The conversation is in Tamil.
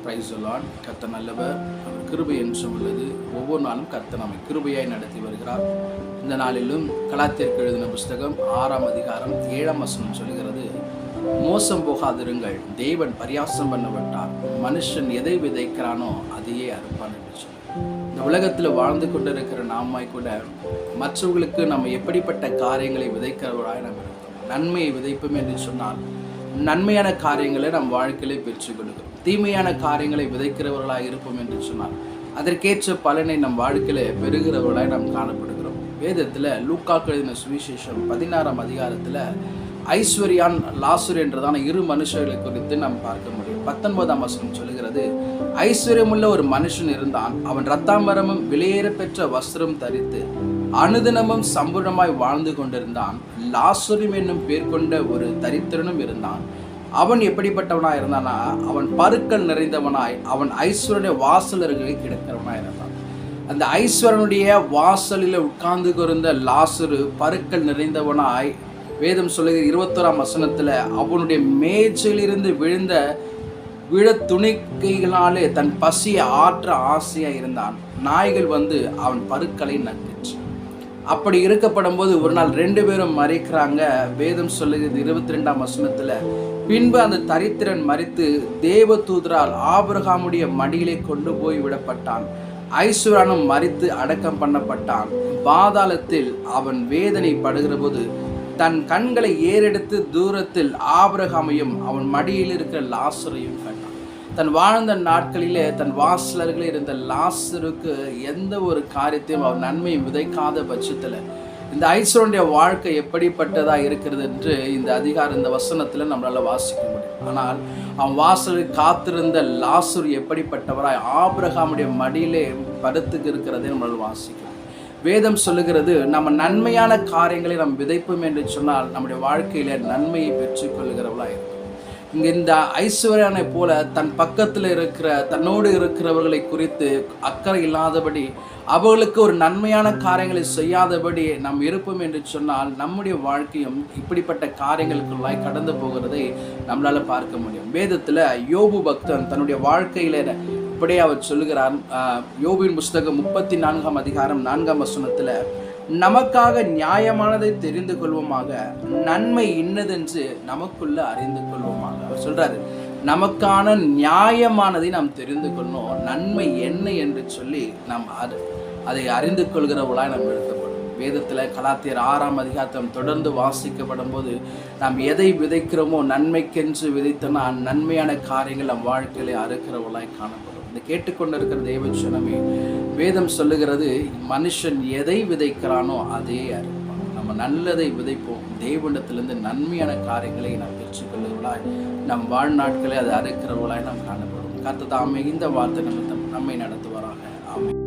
Price Lord. கர்த்தர் நல்லவர், அவர் கிருபை என்றும் உள்ளது. ஒவ்வொரு நாளும் கர்த்தர் நம்மை கிருபையாய் நடத்தி வருகிறார். இந்த நாளிலும் கலாத்தியருக்கு எழுதின புஸ்தகம் 6ஆம் அதிகாரம் 7ஆம் வசனம் சொல்கிறது, மோசம் போகாதிருங்கள், தேவன் பரியாசம் பண்ணப்பட்டார், மனுஷன் எதை விதைக்கிறானோ அதையே அறுப்பான் என்று சொல்லி. இந்த உலகத்தில் வாழ்ந்து கொண்டிருக்கிற நாமாய் கூட மற்றவர்களுக்கு நம்ம எப்படிப்பட்ட காரியங்களை விதைக்கிறவராய் நம்ம இருக்கோம். நன்மையை விதைப்போம் என்று சொன்னால் நன்மையான காரியங்களை நம் வாழ்க்கையிலே பெற்றுக் கொடுக்கிறோம். தீமையான காரியங்களை விதைக்கிறவர்களாக இருப்போம் என்று சொன்னால் அதற்கேற்ற பலனை நம் வாழ்க்கையில பெறுகிறவர்களாய் நாம் காணப்படுகிறோம். வேதத்தில் லூக்கா எழுதின சுவிசேஷம் 16ஆம் அதிகாரத்தில் ஐஸ்வர்யான் லாசர் என்றதான இரு மனுஷர்களை குறித்து நாம் பார்க்க முடியும். 19ஆம் வசனம் சொல்கிறது, ஐஸ்வர்யமுள்ள ஒரு மனுஷன் இருந்தான். அவன் இரத்தாம்பரமும் விலையேற பெற்ற வஸ்திரம் தரித்து அனுதினமும் சம்பூர்ணமாய் வாழ்ந்து கொண்டிருந்தான். லாசரும் என்னும் பேர் கொண்ட ஒரு தரித்திரனும் இருந்தான். அவன் எப்படிப்பட்டவனாய் இருந்தானா, அவன் பருக்கள் நிறைந்தவனாய் அவன் ஐஸ்வரனுடைய வாசலர்களை கிடக்கிறவனாய் இருந்தான். அந்த ஐஸ்வரனுடைய வாசலில் உட்கார்ந்து கொண்டிருந்த லாசரு பருக்கள் நிறைந்தவனாய், வேதம் சொல்லுகிற 21ஆம் வசனத்தில் அவனுடைய மேஜையிலிருந்து விழ துணிக்கைகளாலே தன் பசியை ஆற்ற ஆசையாக இருந்தான். நாய்கள் வந்து அவன் பருக்களை நக்கிச்சு. அப்படி இருக்கப்படும் போது ஒரு நாள் 2 பேரும் மறிக்கிறாங்க. வேதம் சொல்லுகிறது 22ஆம் வசனத்தில், பின்பு அந்த தரித்திரன் மரித்து தேவதூதரால் ஆபிரகாமுடைய மடியிலே கொண்டு போய் விடப்பட்டான். ஐஸ்வரனும் மரித்து அடக்கம் பண்ணப்பட்டான். பாதாளத்தில் அவன் வேதனை படுகிற போது தன் கண்களை ஏறெடுத்து தூரத்தில் ஆபிரகாமையும் அவன் மடியில் இருக்கிற லாசரையும் கண்டான். தன் வாழ்ந்த நாட்களிலே தன் வாசலர்களே இருந்த லாசருக்கு எந்த ஒரு காரியத்தையும் அவர் நன்மையை விதைக்காத பட்சத்தில் இந்த ஐஸ்வரனுடைய வாழ்க்கை எப்படிப்பட்டதா இருக்கிறது என்று இந்த வசனத்தில் நம்மளால வாசிக்க முடியும். ஆனால் அவன் வாசலில் காத்திருந்த லாசர் எப்படிப்பட்டவராய் ஆபிரகாமுடைய மடியிலே படுத்துக்கு இருக்கிறதை நம்மளால் வாசிக்கிறோம். வேதம் சொல்லுகிறது, நம்ம நன்மையான காரியங்களை நாம் விதைப்போம் என்று சொன்னால் நம்முடைய வாழ்க்கையில நன்மையை பெற்றுக்கொள்கிறவர்களாக இருக்கும். இங்கே இந்த ஐஸ்வர்யனை போல தன் பக்கத்தில் தன்னோடு இருக்கிறவர்களை குறித்து அக்கறை இல்லாதபடி, அவர்களுக்கு ஒரு நன்மையான காரியங்களை செய்யாதபடி நாம் இருப்போம் என்று சொன்னால் நம்முடைய வாழ்க்கையும் இப்படிப்பட்ட காரியங்களுக்குள்ளாய் கடந்து போகிறதை நம்மளால பார்க்க முடியும். வேதத்தில் யோபு பக்தன் தன்னுடைய வாழ்க்கையில இப்படியே அவர் சொல்லுகிறார். யோபின் புஸ்தகம் 34ஆம் அதிகாரம் 4ஆம் வசனத்தில், நமக்காக நியாயமானதை தெரிந்து கொள்வோமாக, நன்மை இன்னதென்று நமக்குள்ள அறிந்து கொள்வோமாக. அவர் சொல்றாரு, நமக்கான நியாயமானதை நாம் தெரிந்து கொள்ளணும், நன்மை என்ன என்று சொல்லி நாம் அதை அறிந்து கொள்கிறவர்களாய் நாம் எடுக்கப்படும். வேதத்தில் கலாத்தியர் 6ஆம் அதிகாரம் தொடர்ந்து வாசிக்கப்படும் போது நாம் எதை விதைக்கிறோமோ நன்மைக்கென்று விதைத்தோன்னா நன்மையான காரியங்கள் நம் வாழ்க்கையிலே அறுக்கிறவர்களாய் காணப்படும். இந்த கேட்டுக்கொண்டிருக்கிற தேவஜனமே, வேதம் சொல்லுகிறது, மனுஷன் எதை விதைக்கிறானோ அதே அறுப்பான். நம்ம நல்லதை விதைப்போம், தேவனிடத்திலிருந்து நன்மையான காரியங்களை நாம் பெற்றுக்கொள்ளுவர்களாய் நம் வாழ்நாட்களை அதை அறுக்கிறவர்களாய் நாம் காணப்படும். கர்த்தர் தாமே இந்த வார்த்தை நிமித்தம் நம்மை நடத்துவாராக. ஆமென்.